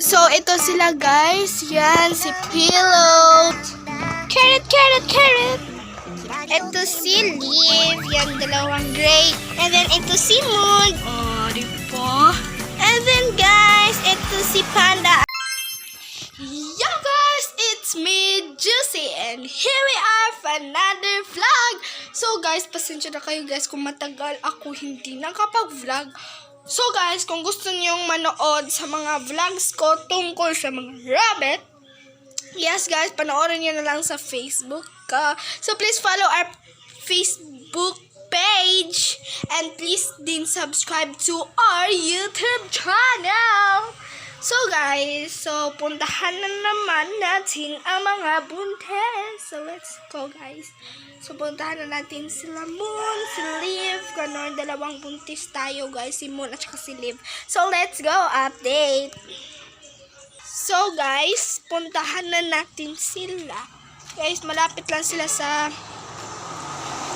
So, ito sila guys. Yan, si Pillow. Carrot, carrot, carrot. Ito si Liv. Yan, dalawang gray. And then, ito si Moon. Oh, di ba? And then, guys, ito si Panda. Yo guys, it's me, Juicy, and here we are for another vlog. So guys, pasensya na kayo guys kung matagal ako hindi nakapag-vlog. So guys, kung gusto niyong manood sa mga vlogs ko tungkol sa mga rabbit, yes guys, panoorin niyo na lang sa Facebook. So please follow our Facebook page and please din subscribe to our YouTube channel. So guys, puntahan na naman natin ang mga buntes. So let's go guys. So puntahan na natin sila Moon, si Liv, ganon, dalawang buntis tayo guys, si Moon at saka si Liv. So let's go, update. So guys, puntahan na natin sila. Guys, malapit lang sila sa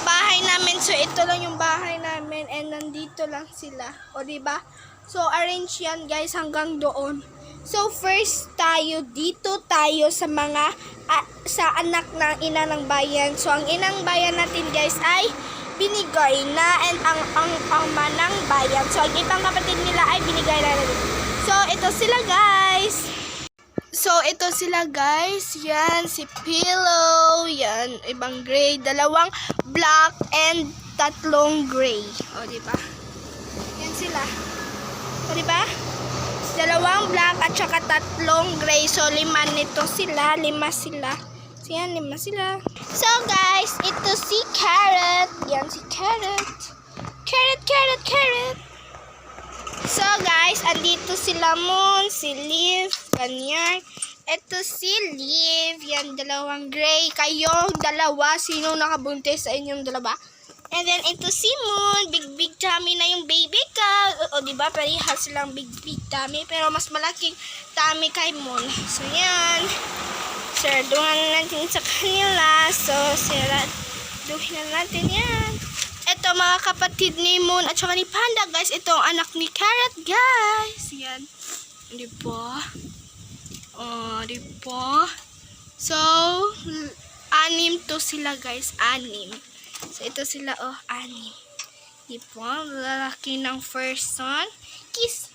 bahay namin. So ito lang yung bahay namin and nandito lang sila. O diba? So, arrange yan guys hanggang doon. So, first tayo, dito tayo sa mga, sa anak ng ina ng bayan. So, ang inang bayan natin guys ay binigay na and ang manang bayan. So, ang ibang kapatid nila ay binigay na rin. So, ito sila guys. Yan, si Pillow. Yan, ibang gray. Dalawang black and tatlong gray. O, diba? Yan sila. O, diba? Dalawang black at saka tatlong gray. So, lima sila. So, yan, lima sila. So, guys, ito si Carrot. Yan, si Carrot. Carrot, carrot, carrot. So, guys, andito sila Moon, si Liv, ganyan. Ito si Liv. Yan, dalawang gray. Kayong dalawa, sino nakabuntis sa inyong dalawa? And then, ito si Moon. Big tummy na yung baby ka. O, diba? Parehas silang big tummy. Pero mas malaking tummy kay Moon. So, yan. Siraduhan na natin sa kanila. So, siraduhin na natin yan. Ito, mga kapatid ni Moon at saka ni Panda, guys. Ito, ang anak ni Carrot, guys. Yan. Diba? O, diba? So, 6 to sila, guys. 6. So, ito sila, 6. Diba? Lalaki ng first son. Kiss.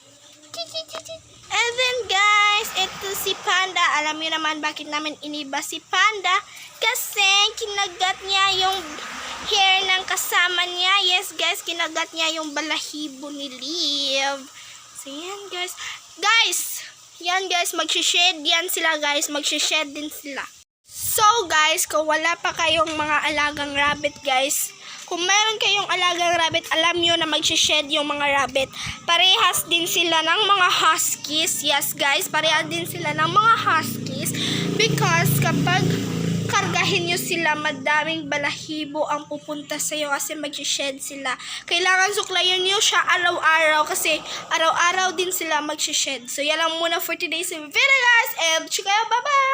And then, guys, ito si Panda. Alam niyo naman bakit namin iniba si Panda? Kasi, kinagat niya yung hair ng kasama niya. Yes, guys, kinagat niya yung balahibo ni Liv. So, yan, guys. Yan, guys, magsished yan sila, guys. Magsished din sila. So guys, kung wala pa kayong mga alagang rabbit guys, kung meron kayong alagang rabbit, alam nyo na magsished yung mga rabbit. Parehas din sila ng mga huskies. Yes guys, parehas din sila ng mga huskies. Because kapag kargahin nyo sila, madaming balahibo ang pupunta sa iyo kasi magsished sila. Kailangan suklayan nyo siya araw-araw kasi araw-araw din sila magsished. So yan lang muna for today's video guys. And bye-bye!